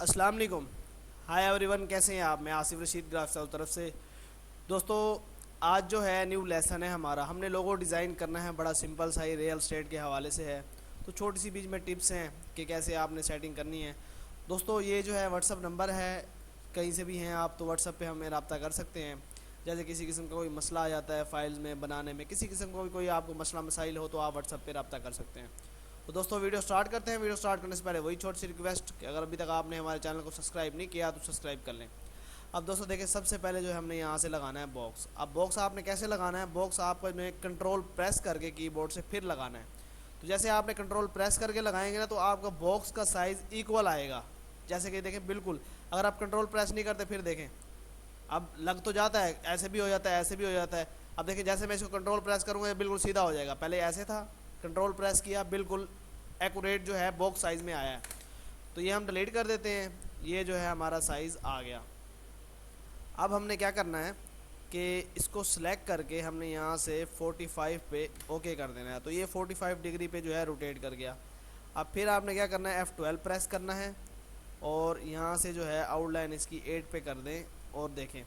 अस्सलाम वालेकुम। Hi everyone, कैसे हैं आप? मैं आसिफ रशीद ग्राफ साउथ तरफ से। दोस्तों, आज जो है न्यू लेसन है हमारा। हमने लोगो डिज़ाइन करना है, बड़ा सिंपल सा ही रियल स्टेट के हवाले से है। तो छोटी सी बीच में टिप्स हैं कि कैसे आपने सेटिंग करनी है। दोस्तों, ये जो है व्हाट्सअप नंबर है, कहीं से भी हैं आप तो व्हाट्सअप पे हमें रब्ता कर सकते हैं। जैसे किसी किस्म का कोई मसला आ जाता है फाइल्स में बनाने में, किसी किस्म का भी कोई आपको मसला मसाइल हो तो आप व्हाट्सअप पे रब्ता कर सकते हैं। तो दोस्तों, वीडियो स्टार्ट करते हैं। वीडियो स्टार्ट करने से पहले वही छोटी सी रिक्वेस्ट कि अगर अभी तक आपने हमारे चैनल को सब्सक्राइब नहीं किया तो सब्सक्राइब कर लें। अब दोस्तों देखिए, सबसे पहले जो है हमने यहाँ से लगाना है बॉक्स। अब बॉक्स आपने कैसे लगाना है? बॉक्स आपको में कंट्रोल प्रेस करके कीबोर्ड से फिर लगाना है। तो जैसे आपने कंट्रोल प्रेस करके लगाएंगे ना, तो आपका बॉक्स का साइज़ इक्वल आएगा। जैसे कि देखें, बिल्कुल अगर आप कंट्रोल प्रेस नहीं करते फिर देखें, अब लग तो जाता है, ऐसे भी हो जाता है, ऐसे भी हो जाता है। अब देखिए, जैसे मैं इसको कंट्रोल प्रेस करूँगा ये बिल्कुल सीधा हो जाएगा। पहले ऐसे था, कंट्रोल प्रेस किया, बिल्कुल एक्यूरेट जो है बॉक्स साइज़ में आया है। तो ये हम डिलीट कर देते हैं। ये जो है हमारा साइज़ आ गया। अब हमने क्या करना है कि इसको सिलेक्ट करके हमने यहाँ से 45 पे ओके कर देना है। तो ये 45 डिग्री पे जो है रोटेट कर गया। अब फिर आपने क्या करना है, F12 प्रेस करना है और यहाँ से जो है आउटलाइन इसकी 8 पे कर दें। और देखें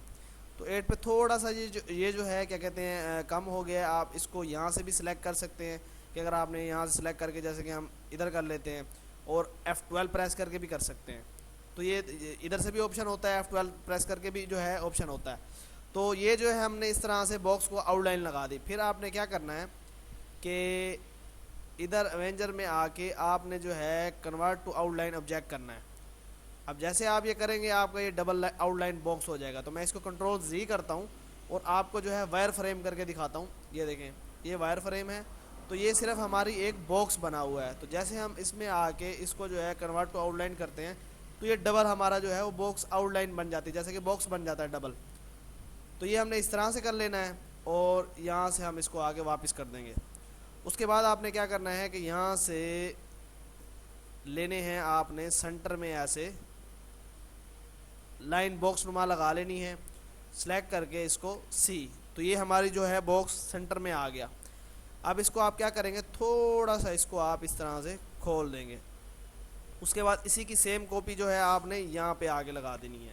तो 8 पे थोड़ा सा ये जो है क्या कहते हैं कम हो गया। आप इसको यहाँ से भी सिलेक्ट कर सकते हैं कि अगर आपने यहाँ से सिलेक्ट करके, जैसे कि हम इधर कर लेते हैं और F12 प्रेस करके भी कर सकते हैं। तो ये इधर से भी ऑप्शन होता है, F12 प्रेस करके भी जो है ऑप्शन होता है। तो ये जो है हमने इस तरह से बॉक्स को आउटलाइन लगा दी। फिर आपने क्या करना है कि इधर एवेंजर में आके आपने जो है कन्वर्ट टू आउटलाइन ऑब्जेक्ट करना है। अब जैसे आप ये करेंगे आपका ये डबल आउटलाइन बॉक्स हो जाएगा। तो मैं इसको कंट्रोल Z करता हूँ और आपको जो है वायर फ्रेम करके दिखाता हूँ। ये देखें, ये वायर फ्रेम है। तो ये सिर्फ हमारी एक बॉक्स बना हुआ है। तो जैसे हम इसमें आके इसको जो है कन्वर्ट टू आउटलाइन करते हैं तो ये डबल हमारा जो है वो बॉक्स आउटलाइन बन जाती है, जैसे कि बॉक्स बन जाता है डबल। तो ये हमने इस तरह से कर लेना है और यहाँ से हम इसको आगे वापस कर देंगे। उसके बाद आपने क्या करना है कि यहाँ से लेने हैं आपने सेंटर में ऐसे लाइन बॉक्स नुमा लगा लेनी है, सेलेक्ट करके इसको C। तो ये हमारी जो है बॉक्स सेंटर में आ गया। अब इसको आप क्या करेंगे, थोड़ा सा इसको आप इस तरह से खोल देंगे। उसके बाद इसी की सेम कॉपी जो है आपने यहाँ पे आगे लगा देनी है।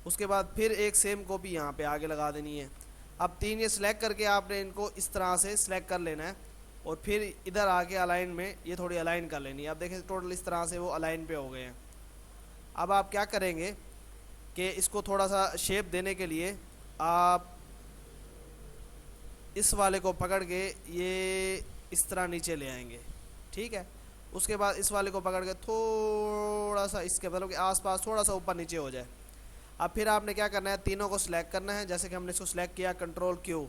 उसके बाद फिर एक सेम कॉपी यहाँ पे आगे लगा देनी है। अब तीन ये सिलेक्ट करके आपने इनको इस तरह से सिलेक्ट कर लेना है और फिर इधर आके अलाइन में ये थोड़ी अलाइन कर लेनी है। अब देखें टोटल इस तरह से वो अलाइन पे हो गए हैं। अब आप क्या करेंगे कि इसको थोड़ा सा शेप देने के लिए आप इस वाले को पकड़ के ये इस तरह नीचे ले आएंगे, ठीक है। उसके बाद इस वाले को पकड़ के थोड़ा सा इसके मतलब कि आसपास थोड़ा सा ऊपर नीचे हो जाए। अब फिर आपने क्या करना है, तीनों को सिलेक्ट करना है। जैसे कि हमने इसको सिलेक्ट किया, कंट्रोल Q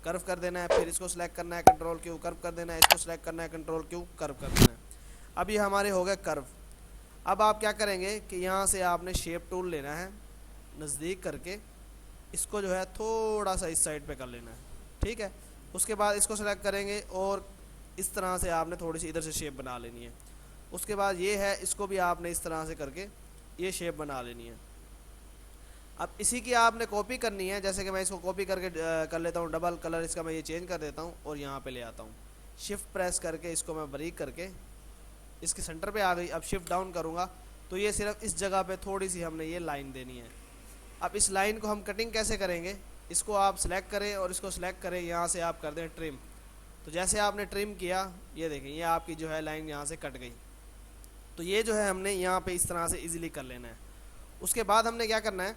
कर्व कर देना है। फिर इसको सिलेक्ट करना है, कंट्रोल Q कर्व कर देना है। इसको सिलेक्ट करना है, कंट्रोल Q कर्व कर देना है। अब ये हमारे हो गए कर्व। अब आप क्या करेंगे कि यहाँ से आपने शेप टूल लेना है, नज़दीक करके इसको जो है थोड़ा सा इस साइड पे कर लेना है, ठीक है। उसके बाद इसको सेलेक्ट करेंगे और इस तरह से आपने थोड़ी सी इधर से शेप बना लेनी है। उसके बाद ये है, इसको भी आपने इस तरह से करके ये शेप बना लेनी है। अब इसी की आपने कॉपी करनी है। जैसे कि मैं इसको कॉपी करके कर लेता हूँ, डबल कलर इसका मैं ये चेंज कर देता हूँ और यहाँ पे ले आता हूँ। शिफ्ट प्रेस करके इसको मैं बारीक करके इसके सेंटर पे आ गई। अब शिफ्ट डाउन करूँगा तो ये सिर्फ इस जगह पे थोड़ी सी हमने ये लाइन देनी है। अब इस लाइन को हम कटिंग कैसे करेंगे, इसको आप सिलेक्ट करें और इसको सिलेक्ट करें, यहाँ से आप कर दें ट्रिम। तो जैसे आपने ट्रिम किया, ये देखें ये आपकी जो है लाइन यहाँ से कट गई। तो ये जो है हमने यहाँ पे इस तरह से इजीली कर लेना है। उसके बाद हमने क्या करना है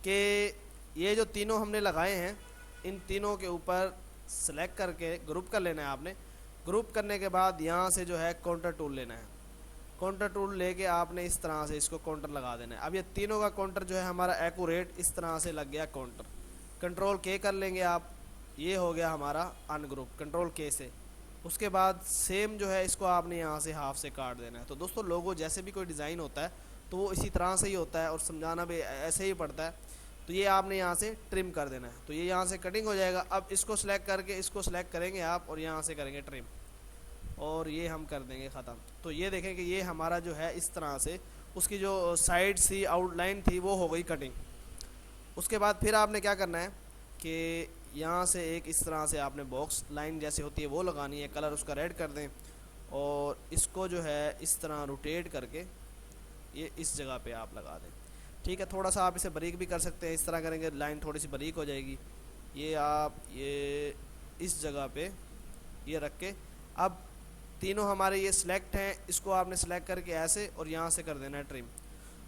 कि ये जो तीनों हमने लगाए हैं, इन तीनों के ऊपर सेलेक्ट करके ग्रुप कर लेना है आपने। ग्रुप करने के बाद यहाँ से जो है काउंटर टूल लेना है। काउंटर टूल लेके आपने इस तरह से इसको काउंटर लगा देना है। अब ये तीनों का काउंटर जो है हमारा एक्यूरेट इस तरह से लग गया काउंटर। कंट्रोल K कर लेंगे आप, ये हो गया हमारा अनग्रुप, कंट्रोल K से। उसके बाद सेम जो है इसको आपने यहाँ से हाफ से काट देना है। तो दोस्तों, लोगो जैसे भी कोई डिज़ाइन होता है तो वो इसी तरह से ही होता है और समझाना भी ऐसे ही पड़ता है। तो ये आपने यहाँ से ट्रिम कर देना है, तो ये यहाँ से कटिंग हो जाएगा। अब इसको सिलेक्ट करके इसको सिलेक्ट करेंगे आप और यहाँ से करेंगे ट्रिम और ये हम कर देंगे ख़त्म। तो ये देखें कि ये हमारा जो है इस तरह से उसकी जो साइड सी आउटलाइन थी वो हो गई कटिंग। उसके बाद फिर आपने क्या करना है कि यहाँ से एक इस तरह से आपने बॉक्स लाइन जैसे होती है वो लगानी है, कलर उसका रेड कर दें और इसको जो है इस तरह रोटेट करके ये इस जगह पे आप लगा दें। ठीक है, थोड़ा सा आप इसे बारीक भी कर सकते हैं, इस तरह करेंगे लाइन थोड़ी सी बारीक हो जाएगी। ये आप ये इस जगह पे ये रख के, अब तीनों हमारे ये सिलेक्ट हैं, इसको आपने सेलेक्ट करके ऐसे और यहाँ से कर देना है ट्रिम।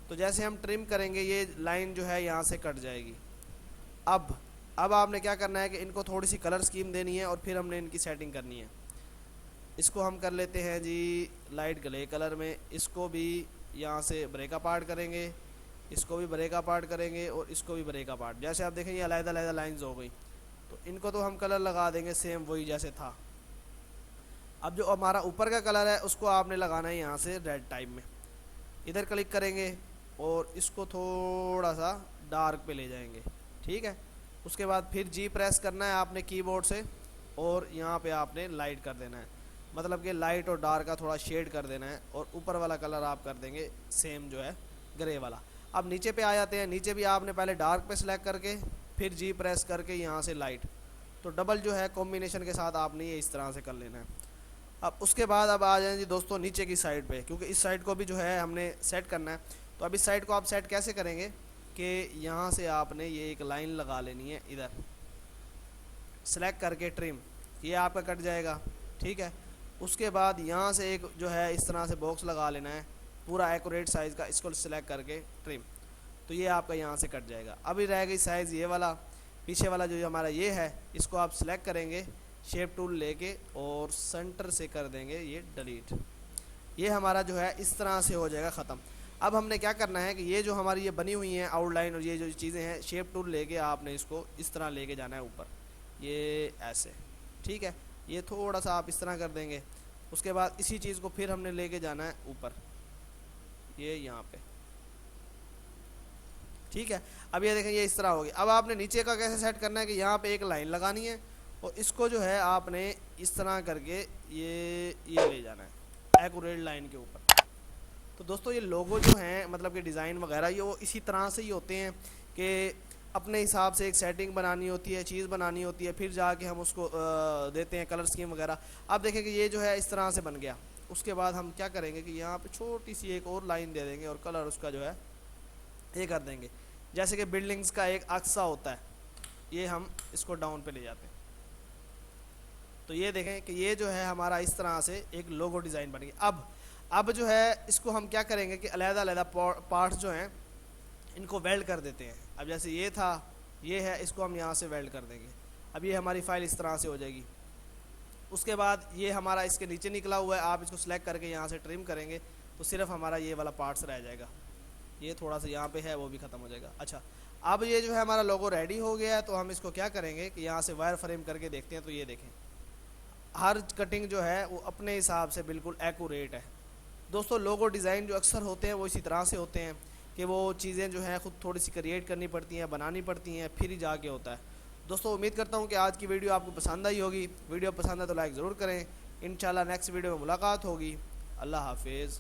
तो जैसे हम ट्रिम करेंगे ये लाइन जो है यहाँ से कट जाएगी। अब आपने क्या करना है कि इनको थोड़ी सी कलर स्कीम देनी है और फिर हमने इनकी सेटिंग करनी है। इसको हम कर लेते हैं जी लाइट ग्रे कलर में, इसको भी यहाँ से ब्रेका पार्ट करेंगे, इसको भी ब्रेका पार्ट करेंगे और इसको भी ब्रेका पार्ट। जैसे आप देखें ये अलग-अलग लाइंस हो गई, तो इनको तो हम कलर लगा देंगे सेम वही जैसे था। अब जो हमारा ऊपर का कलर है उसको आपने लगाना है यहाँ से रेड टाइप में, इधर क्लिक करेंगे और इसको थोड़ा सा डार्क पे ले जाएंगे। ठीक है, उसके बाद फिर जी प्रेस करना है आपने कीबोर्ड से और यहाँ पे आपने लाइट कर देना है, मतलब कि लाइट और डार्क का थोड़ा शेड कर देना है और ऊपर वाला कलर आप कर देंगे सेम जो है ग्रे वाला। अब नीचे पे आ जाते हैं, नीचे भी आपने पहले डार्क पे सेलेक्ट करके फिर जी प्रेस करके यहाँ से लाइट, तो डबल जो है कॉम्बिनेशन के साथ आपने ये इस तरह से कर लेना है। अब उसके बाद अब आ जाए जी दोस्तों नीचे की साइड पे, क्योंकि इस साइड को भी जो है हमने सेट करना है। तो अब इस साइड को आप सेट कैसे करेंगे कि यहाँ से आपने ये एक लाइन लगा लेनी है, इधर सेलेक्ट करके ट्रिम, ये आपका कट जाएगा। ठीक है, उसके बाद यहाँ से एक जो है इस तरह से बॉक्स लगा लेना है पूरा एक्यूरेट साइज़ का, इसको सेलेक्ट करके ट्रिम, तो ये आपका यहाँ से कट जाएगा। अभी रह गई साइज़ ये वाला, पीछे वाला जो हमारा ये है इसको आप सेलेक्ट करेंगे शेप टूल लेके और सेंटर से कर देंगे ये डिलीट। ये हमारा जो है इस तरह से हो जाएगा ख़त्म। अब हमने क्या करना है कि ये जो हमारी ये बनी हुई हैं आउटलाइन और ये जो चीज़ें हैं, शेप टूल लेके आपने इसको इस तरह लेके जाना है ऊपर, ये ऐसे। ठीक है, ये थोड़ा सा आप इस तरह कर देंगे। उसके बाद इसी चीज़ को फिर हमने लेके जाना है ऊपर, ये यहाँ पे। ठीक है, अब ये देखें ये इस तरह होगी। अब आपने नीचे का कैसे सेट करना है कि यहाँ पे एक लाइन लगानी है और इसको जो है आपने इस तरह करके ये ले जाना है एक्यूरेट लाइन के ऊपर। तो दोस्तों ये लोगो जो हैं मतलब कि डिज़ाइन वगैरह ये वो इसी तरह से ही होते हैं कि अपने हिसाब से एक सेटिंग बनानी होती है, चीज़ बनानी होती है, फिर जाके हम उसको देते हैं कलर स्कीम वगैरह। अब देखें कि ये जो है इस तरह से बन गया। उसके बाद हम क्या करेंगे कि यहाँ पे छोटी सी एक और लाइन दे देंगे और कलर उसका जो है ये कर देंगे। जैसे कि बिल्डिंग्स का एक अक्सा होता है, ये हम इसको डाउन पे ले जाते हैं। तो ये देखें कि ये जो है हमारा इस तरह से एक लोगो डिज़ाइन बन गया। अब जो है इसको हम क्या करेंगे कि अलग-अलग पार्ट्स जो हैं इनको वेल्ड कर देते हैं। अब जैसे ये था, ये है, इसको हम यहाँ से वेल्ड कर देंगे। अब ये हमारी फ़ाइल इस तरह से हो जाएगी। उसके बाद ये हमारा इसके नीचे निकला हुआ है, आप इसको सेलेक्ट करके यहाँ से ट्रिम करेंगे तो सिर्फ हमारा ये वाला पार्ट्स रह जाएगा। ये थोड़ा सा यहाँ पे है वो भी ख़त्म हो जाएगा। अच्छा, अब ये जो है हमारा लोगो रेडी हो गया है, तो हम इसको क्या करेंगे कि यहाँ से वायर फ्रेम करके देखते हैं। तो ये देखें हर कटिंग जो है वो अपने हिसाब से बिल्कुल एक्यूरेट है। दोस्तों लोगो डिज़ाइन जो अक्सर होते हैं वो इसी तरह से होते हैं कि वो चीज़ें जो हैं ख़ुद थोड़ी सी क्रिएट करनी पड़ती हैं, बनानी पड़ती हैं, फिर ही जाके होता है। दोस्तों उम्मीद करता हूँ कि आज की वीडियो आपको पसंद आई होगी। वीडियो पसंद है तो लाइक ज़रूर करें। इंशाल्लाह नेक्स्ट वीडियो में मुलाकात होगी। अल्लाह हाफिज़।